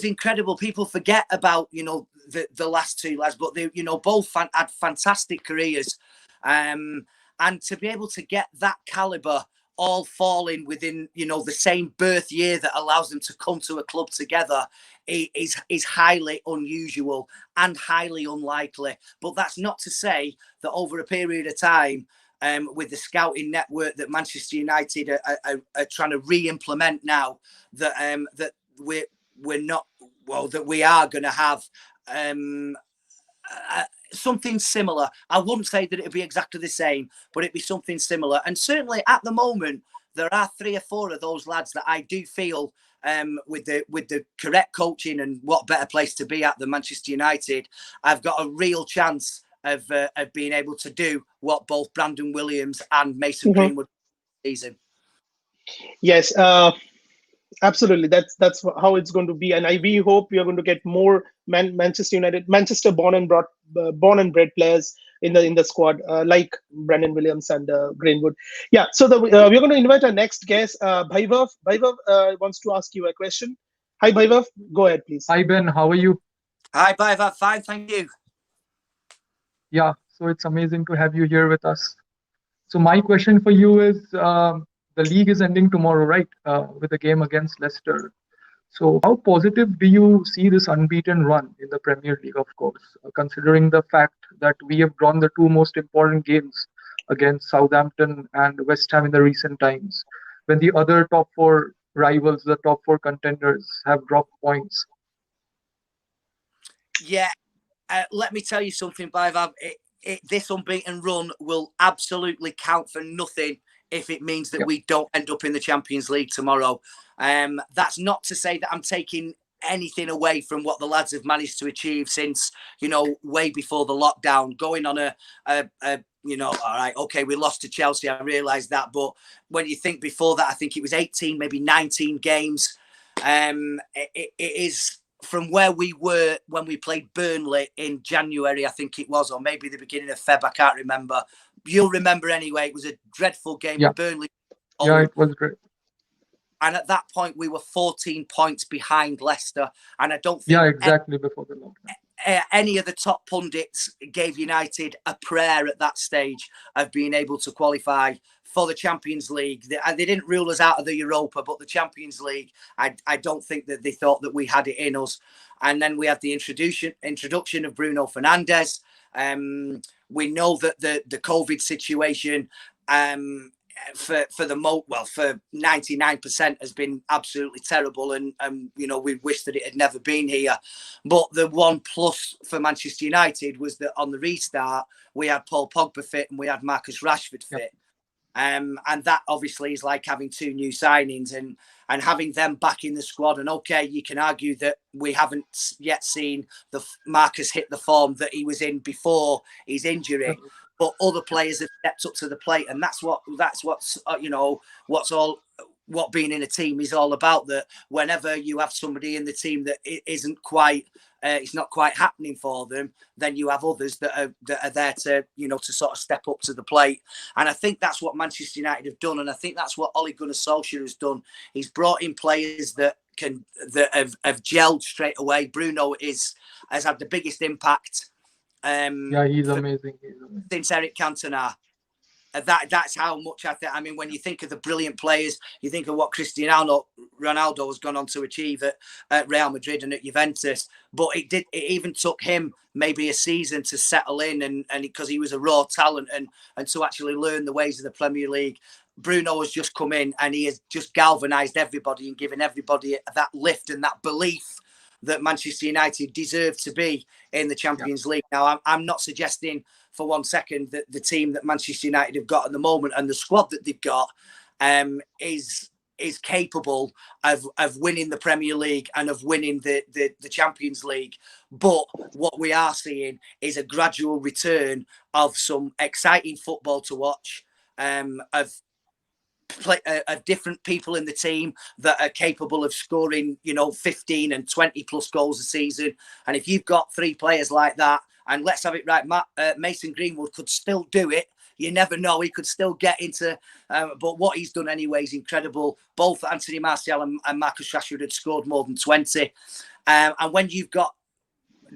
Speaker 2: incredible. People forget about the last two lads, but they both had fantastic careers, and to be able to get that caliber all falling within the same birth year that allows them to come to a club together is highly unusual and highly unlikely. But that's not to say that over a period of time, with the scouting network that Manchester United are trying to re-implement now, that we are going to have something similar. I wouldn't say that it'd be exactly the same, but it'd be something similar. And certainly at the moment, there are 3 or 4 of those lads that I do feel, with the correct coaching, and what better place to be at than Manchester United, I've got a real chance of being able to do what both Brandon Williams and Mason Greenwood season.
Speaker 1: Yes. Absolutely, that's how it's going to be, and we hope we are going to get more Manchester born and bred players in the squad, like Brandon Williams and Greenwood. Yeah, so we're going to invite our next guest, Bhaivav. Bhaivav wants to ask you a question. Hi, Bhaivav. Go ahead, please.
Speaker 7: Hi, Ben. How are you?
Speaker 2: Hi, Bhaivav. Fine, thank you.
Speaker 7: Yeah, so it's amazing to have you here with us. So my question for you is, the league is ending tomorrow, right? With a game against Leicester. So how positive do you see this unbeaten run in the Premier League, of course, considering the fact that we have drawn the 2 most important games against Southampton and West Ham in the recent times, when the other top 4 rivals, the top 4 contenders, have dropped points?
Speaker 2: Yeah, let me tell you something, Bhaivav. This unbeaten run will absolutely count for nothing if it means that we don't end up in the Champions League tomorrow. That's not to say that I'm taking anything away from what the lads have managed to achieve since, you know, way before the lockdown, going on a you know, all right, okay, we lost to Chelsea, I realise that, but when you think before that, I think it was 18, maybe 19 games. It is from where we were when we played Burnley in January, I think it was, or maybe the beginning of Feb, I can't remember. You'll remember anyway, it was a dreadful game with Burnley.
Speaker 7: Yeah, it was great.
Speaker 2: And at that point, we were 14 points behind Leicester. And I don't think...
Speaker 7: Yeah, exactly, before the lockdown.
Speaker 2: Any of the top pundits gave United a prayer at that stage of being able to qualify for the Champions League. They didn't rule us out of the Europa, but the Champions League, I don't think that they thought that we had it in us. And then we had the introduction of Bruno Fernandes. We know that the COVID situation... for 99% has been absolutely terrible, and you know, we wish that it had never been here. But the one plus for Manchester United was that on the restart we had Paul Pogba fit and we had Marcus Rashford fit. And that obviously is like having two new signings and having them back in the squad. And okay, you can argue that we haven't yet seen the Marcus hit the form that he was in before his injury. But other players have stepped up to the plate, and that's what's you know, what being in a team is all about. That whenever you have somebody in the team that isn't quite, it's not quite happening for them, then you have others that are there to, you know, to sort of step up to the plate. And I think that's what Manchester United have done, and I think that's what Ole Gunnar Solskjaer has done. He's brought in players that have gelled straight away. Bruno has had the biggest impact.
Speaker 7: Yeah, he's amazing.
Speaker 2: Since Eric Cantona. That's how much I think. I mean, when you think of the brilliant players, you think of what Cristiano Ronaldo has gone on to achieve at Real Madrid and at Juventus. But it even took him maybe a season to settle in, and because he was a raw talent and to actually learn the ways of the Premier League. Bruno has just come in and he has just galvanised everybody and given everybody that lift and that belief that Manchester United deserve to be in the Champions League. Now, I'm not suggesting for 1 second that the team that Manchester United have got at the moment and the squad that they've got is capable of winning the Premier League and of winning the Champions League. But what we are seeing is a gradual return of some exciting football to watch, of different people in the team that are capable of scoring, you know, 15 and 20 plus goals a season. And if you've got three players like that, and let's have it right, Mason Greenwood could still do it. You never know, he could still get into, but what he's done anyway is incredible. Both Anthony Martial and Marcus Rashford had scored more than 20. And when you've got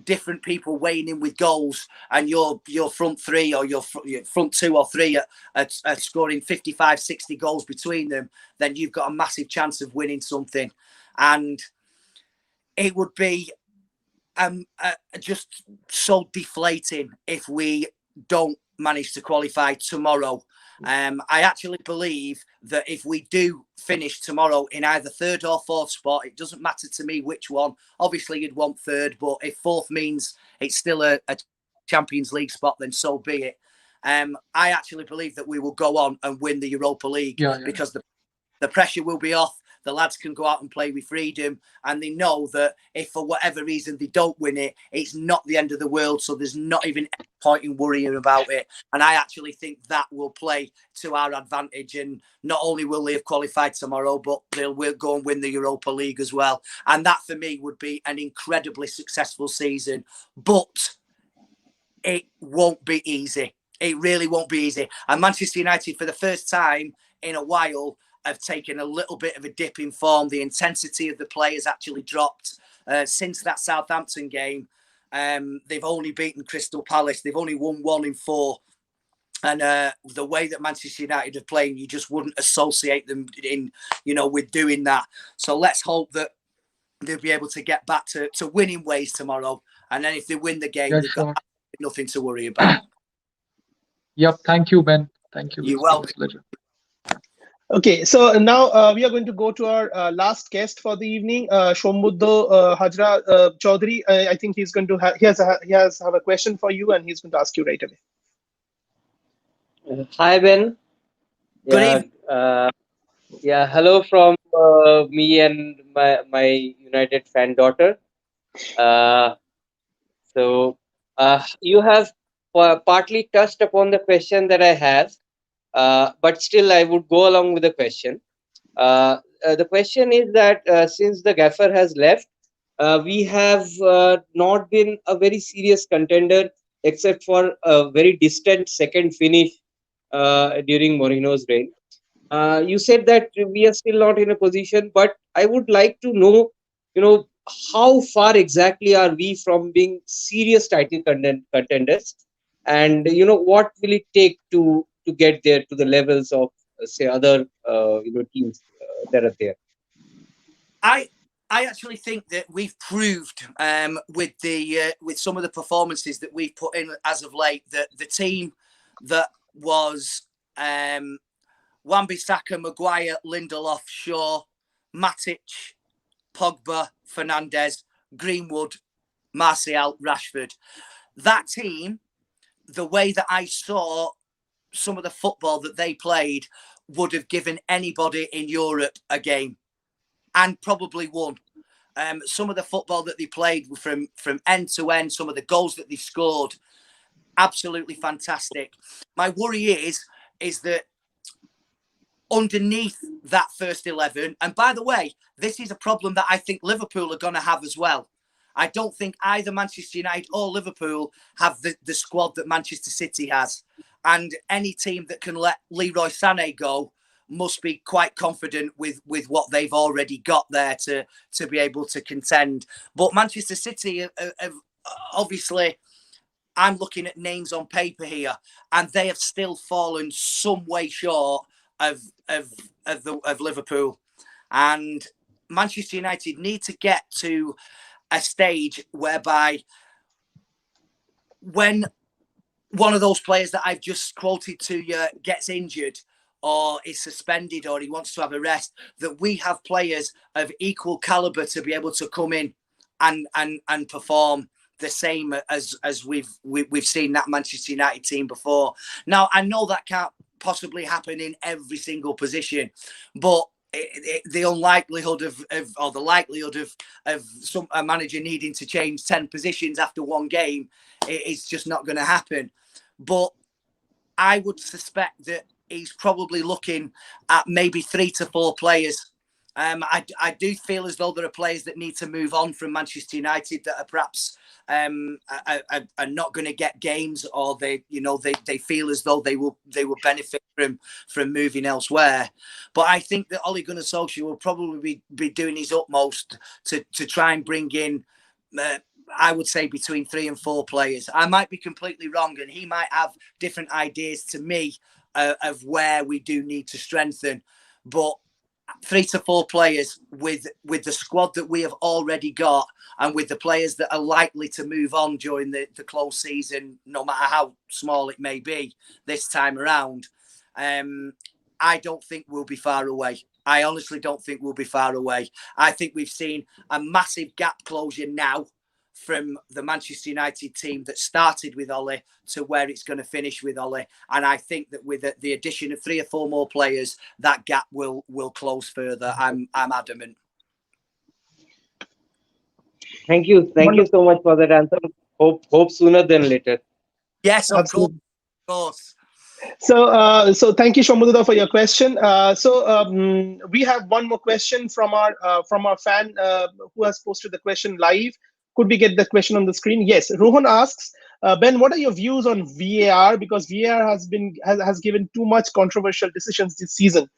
Speaker 2: different people weighing in with goals and your front three or your front two or three are scoring 55, 60 goals between them, then you've got a massive chance of winning something. And it would be just so deflating if we don't manage to qualify tomorrow. I actually believe that if we do finish tomorrow in either third or fourth spot, it doesn't matter to me which one. Obviously, you'd want third, but if fourth means it's still a Champions League spot, then so be it. I actually believe that we will go on and win the Europa League because the pressure will be off. The lads can go out and play with freedom, and they know that if for whatever reason they don't win it, it's not the end of the world. So there's not even any point in worrying about it. And I actually think that will play to our advantage. And not only will they have qualified tomorrow, but they'll go and win the Europa League as well. And that for me would be an incredibly successful season. But it won't be easy. It really won't be easy. And Manchester United, for the first time in a while, have taken a little bit of a dip in form. The intensity of the play has actually dropped since that Southampton game. They've only beaten Crystal Palace. They've only won 1 in 4. And the way that Manchester United are playing, you just wouldn't associate them in, you know, with doing that. So let's hope that they'll be able to get back to winning ways tomorrow. And then if they win the game, they've got nothing to worry about.
Speaker 7: Yep. Thank you, Ben. Thank you.
Speaker 2: You're welcome.
Speaker 7: Pleasure.
Speaker 1: Okay, so now we are going to go to our last guest for the evening, Shombuddo Hajra Chaudhary. I think he's going to he has a question for you, and he's going to ask you right away.
Speaker 8: Hi Ben.
Speaker 2: Good evening.
Speaker 8: Yeah, hello from me and my United fan daughter. Uh, so you have partly touched upon the question that I have, but still I would go along with the question. The question is that since the gaffer has left, we have not been a very serious contender except for a very distant second finish during Mourinho's reign. You said that we are still not in a position, but I would like to know, how far exactly are we from being serious title contenders, and what will it take to get there to the levels of say other teams that are there.
Speaker 2: I I actually think that we've proved with some of the performances that we've put in as of late that the team that was Wan-Bissaka, Maguire, Lindelof, Shaw, Matic, Pogba, Fernandes, Greenwood, Martial, Rashford. That team, the way that I saw some of the football that they played, would have given anybody in Europe a game and probably won. Some of the football that they played from end to end, some of the goals that they scored, absolutely fantastic. My worry is that underneath that first 11, and by the way, this is a problem that I think Liverpool are going to have as well. I don't think either Manchester United or Liverpool have the squad that Manchester City has. And any team that can let Leroy Sané go must be quite confident with what they've already got there to be able to contend. But Manchester City have obviously, I'm looking at names on paper here, and they have still fallen some way short of Liverpool. And Manchester United need to get to a stage whereby when one of those players that I've just quoted to you gets injured or is suspended or he wants to have a rest, that we have players of equal caliber to be able to come in and perform the same as we've seen that Manchester United team before. Now, I know that can't possibly happen in every single position, but the unlikelihood or the likelihood of a manager needing to change 10 positions after one game is just not going to happen. But I would suspect that he's probably looking at maybe 3 to 4 players. I do feel as though there are players that need to move on from Manchester United that are perhaps are not going to get games, or they feel as though they will benefit from moving elsewhere. But I think that Ole Gunnar Solskjaer will probably be doing his utmost to try and bring in. I would say between 3 and 4 players. I might be completely wrong, and he might have different ideas to me of where we do need to strengthen. But 3 to 4 players with the squad that we have already got, and with the players that are likely to move on during the close season, no matter how small it may be this time around, I don't think we'll be far away. I honestly don't think we'll be far away. I think we've seen a massive gap closure now from the Manchester United team that started with Ole to where it's going to finish with Ole. And I think that with the addition of 3 or 4 more players, that gap will close further. I'm adamant.
Speaker 8: Thank you so much for that answer. Hope sooner than later.
Speaker 2: Yes, of course.
Speaker 1: So thank you, Shomududa, for your question. We have one more question from our fan who has posted the question live. Could we get the question on the screen? Yes. Rohan asks, Ben, what are your views on VAR? Because VAR has given too much controversial decisions this season.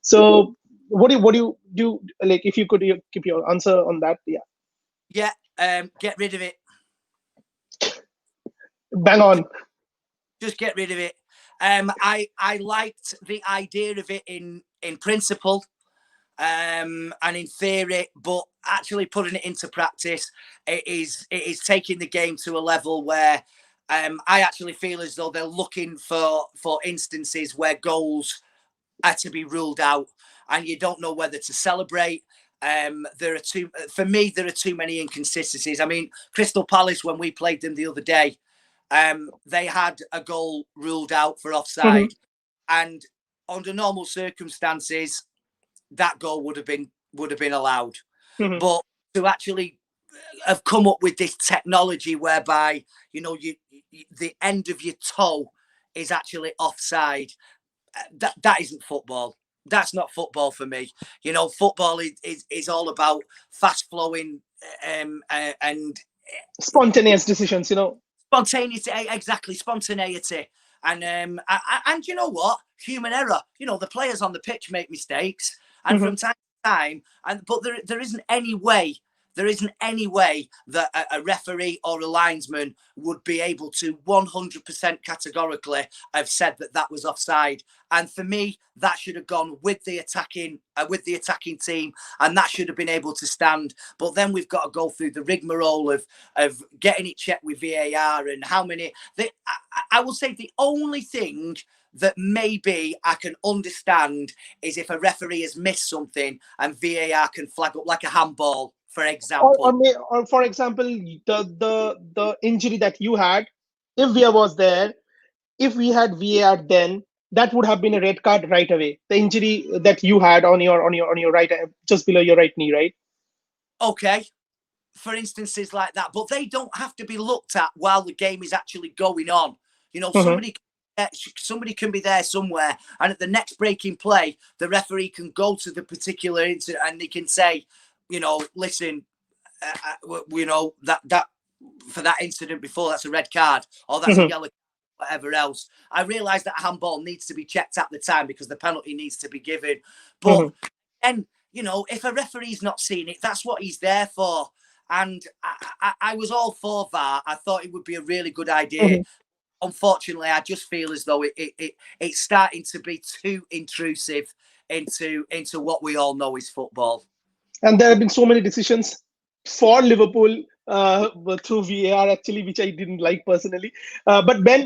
Speaker 1: So what do you do? Like, if you could keep your answer on that, yeah.
Speaker 2: Yeah. Get rid of it.
Speaker 1: Bang on.
Speaker 2: Just get rid of it. I liked the idea of it in principle. And in theory, but actually putting it into practice, it is taking the game to a level where I actually feel as though they're looking for instances where goals are to be ruled out, and you don't know whether to celebrate. There are too many inconsistencies. I mean, Crystal Palace, when we played them the other day, they had a goal ruled out for offside, and under normal circumstances, that goal would have been allowed.
Speaker 1: Mhm.
Speaker 2: But to actually have come up with this technology whereby, you know, the end of your toe is actually offside, that isn't football. That's not football for me. You know, football is all about fast flowing and
Speaker 1: Spontaneous decisions, you know.
Speaker 2: spontaneity. Exactly, spontaneity. And you know what? Human error. You know, the players on the pitch make mistakes, and
Speaker 1: Mhm.
Speaker 2: from time to time, but there isn't any way. There isn't any way that a referee or a linesman would be able to 100% categorically have said that was offside. And for me, that should have gone with the attacking team, and that should have been able to stand. But then we've got to go through the rigmarole of getting it checked with VAR and how many. I will say the only thing that maybe I can understand is if a referee has missed something and VAR can flag up, like a handball, for example.
Speaker 1: Or for example, the injury that you had, if VAR was there, if we had VAR then, that would have been a red card right away. The injury that you had on your right, just below your right knee, right?
Speaker 2: Okay, for instances like that, but they don't have to be looked at while the game is actually going on. You know,
Speaker 1: Mhm.
Speaker 2: somebody can be there somewhere, and at the next breaking play, the referee can go to the particular incident and they can say, you know, listen, you know, that for that incident before, that's a red card, or that's a
Speaker 1: Mhm.
Speaker 2: yellow, whatever else. I realise that a handball needs to be checked at the time because the penalty needs to be given. But
Speaker 1: Mhm.
Speaker 2: and you know, if a referee's not seen it, that's what he's there for. And I was all for VAR. I thought it would be a really good idea.
Speaker 1: Mhm.
Speaker 2: Unfortunately, I just feel as though it's starting to be too intrusive into what we all know is football.
Speaker 1: And there have been so many decisions for Liverpool through VAR actually, which I didn't like personally. But Ben,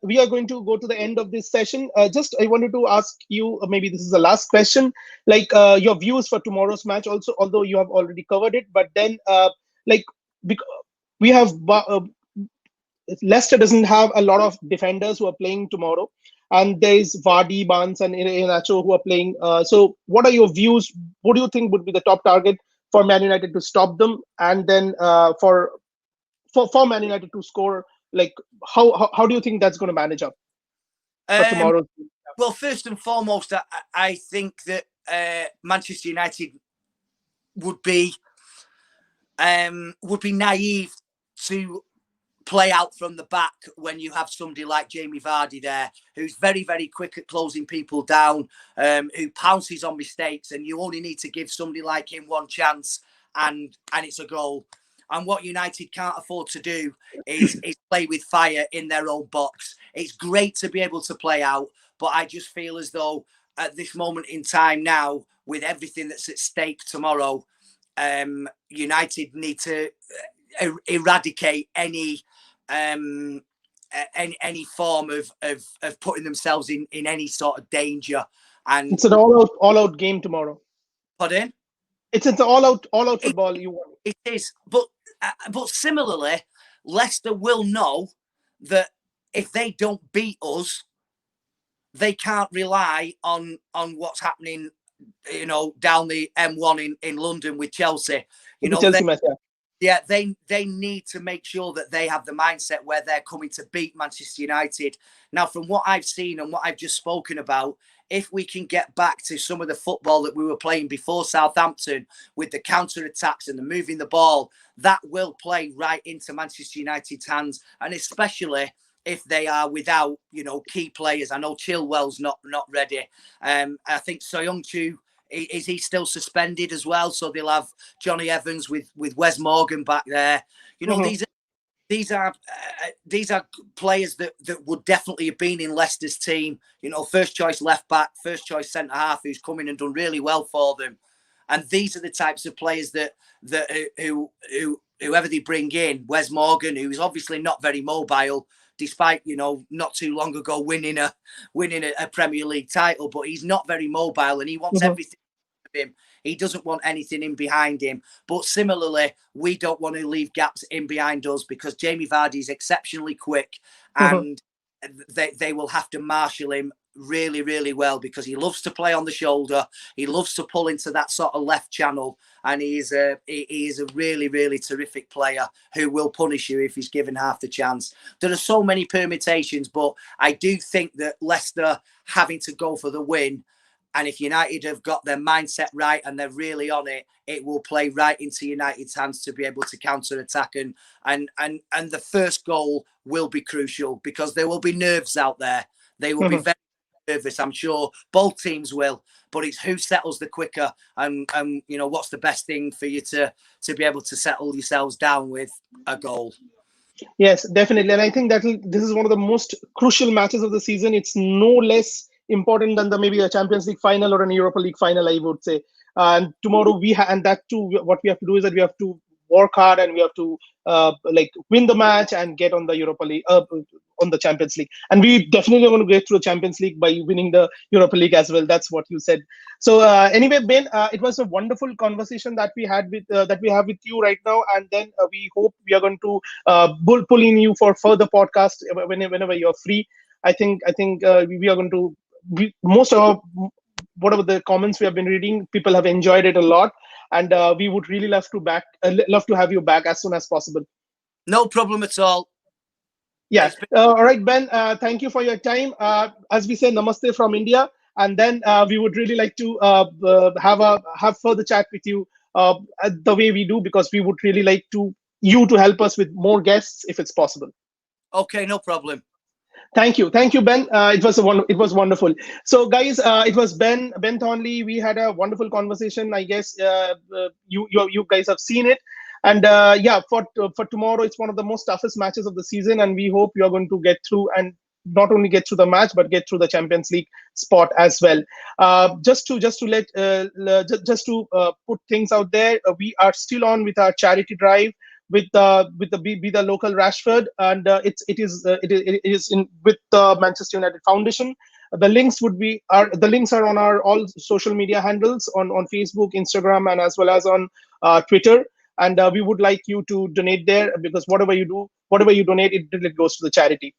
Speaker 1: we are going to go to the end of this session. Just I wanted to ask you, maybe this is the last question, like your views for tomorrow's match. Also, although you have already covered it, but then like we have Leicester doesn't have a lot of defenders who are playing tomorrow, and there is Vardy, Barnes, and Iheanacho who are playing. So, what are your views? What do you think would be the top target for Man United to stop them, and then for Man United to score? Like, how do you think that's going to manage up for tomorrow?
Speaker 2: Well, first and foremost, I think that Manchester United would be naive to play out from the back when you have somebody like Jamie Vardy there, who's very, very quick at closing people down, who pounces on mistakes, and you only need to give somebody like him one chance, and it's a goal. And what United can't afford to do is play with fire in their own box. It's great to be able to play out, but I just feel as though at this moment in time now, with everything that's at stake tomorrow, United need to eradicate any form of putting themselves in any sort of danger. And
Speaker 1: It's an all-out game tomorrow.
Speaker 2: pardon?
Speaker 1: It's an all-out football. You want
Speaker 2: it is, but similarly, Leicester will know that if they don't beat us, they can't rely on what's happening, you know, down the M1 in London with Chelsea. You
Speaker 1: the
Speaker 2: know,
Speaker 1: Chelsea match? Yeah.
Speaker 2: yeah, they need to make sure that they have the mindset where they're coming to beat Manchester United. Now, from what I've seen and what I've just spoken about, if we can get back to some of the football that we were playing before Southampton with the counter-attacks and the moving the ball, that will play right into Manchester United's hands, and especially if they are without, you know, key players. I know Chilwell's not ready. I think Soyuncu, is he still suspended as well? So they'll have Johnny Evans with Wes Morgan back there. You know,
Speaker 1: Mhm.
Speaker 2: these are players that would definitely have been in Leicester's team. You know, first choice left back, first choice centre half, who's come in and done really well for them. And these are the types of players that whoever they bring in, Wes Morgan, who's obviously not very mobile, despite, you know, not too long ago winning a Premier League title, but he's not very mobile and he wants
Speaker 1: Mhm.
Speaker 2: everything of him. He doesn't want anything in behind him. But similarly, we don't want to leave gaps in behind us because Jamie Vardy is exceptionally quick,
Speaker 1: Mhm.
Speaker 2: and they will have to marshal him really, really well, because he loves to play on the shoulder. He loves to pull into that sort of left channel, and he is a really, really terrific player who will punish you if he's given half the chance. There are so many permutations, but I do think that Leicester having to go for the win, and if United have got their mindset right and they're really on it, it will play right into United's hands to be able to counter-attack. And the first goal will be crucial, because there will be nerves out there. They will be very nervous. I'm sure both teams will. But it's who settles the quicker, and you know, what's the best thing for you to be able to settle yourselves down with a goal.
Speaker 1: Yes, definitely. And I think that this is one of the most crucial matches of the season. It's no less important than maybe a Champions League final or an Europa League final, I would say. And tomorrow and that too, what we have to do is that we have to work hard, and we have to win the match and get on the Europa League, on the Champions League. And we definitely want to get through the Champions League by winning the Europa League as well. That's what you said. So anyway, Ben, it was a wonderful conversation that we had with that we have with you right now. And then we hope we are going to pull in you for further podcast whenever you're free. I think we are going to most of whatever the comments we have been reading, people have enjoyed it a lot, and we would really love to have you back as soon as possible.
Speaker 2: No problem at all.
Speaker 1: Yeah. All right, Ben. Thank you for your time. As we say, namaste from India, and then we would really like to have further chat with you the way we do, because we would really like you to help us with more guests if it's possible.
Speaker 2: Okay, no problem.
Speaker 1: Thank you, Ben. It was wonderful. So, guys, it was Ben Thornley. We had a wonderful conversation. I guess you guys have seen it, and yeah, for tomorrow, it's one of the most toughest matches of the season, and we hope you are going to get through, and not only get through the match, but get through the Champions League spot as well. Just to put things out there, we are still on with our charity drive with the Be the Local Rashford, and it is in with the Manchester United Foundation. The links are on our all social media handles on Facebook, Instagram, and as well as on Twitter. And we would like you to donate there, because whatever you donate, it goes to the charity.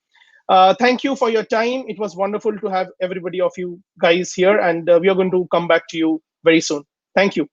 Speaker 1: Thank you for your time. It was wonderful to have everybody of you guys here, and we are going to come back to you very soon. Thank you.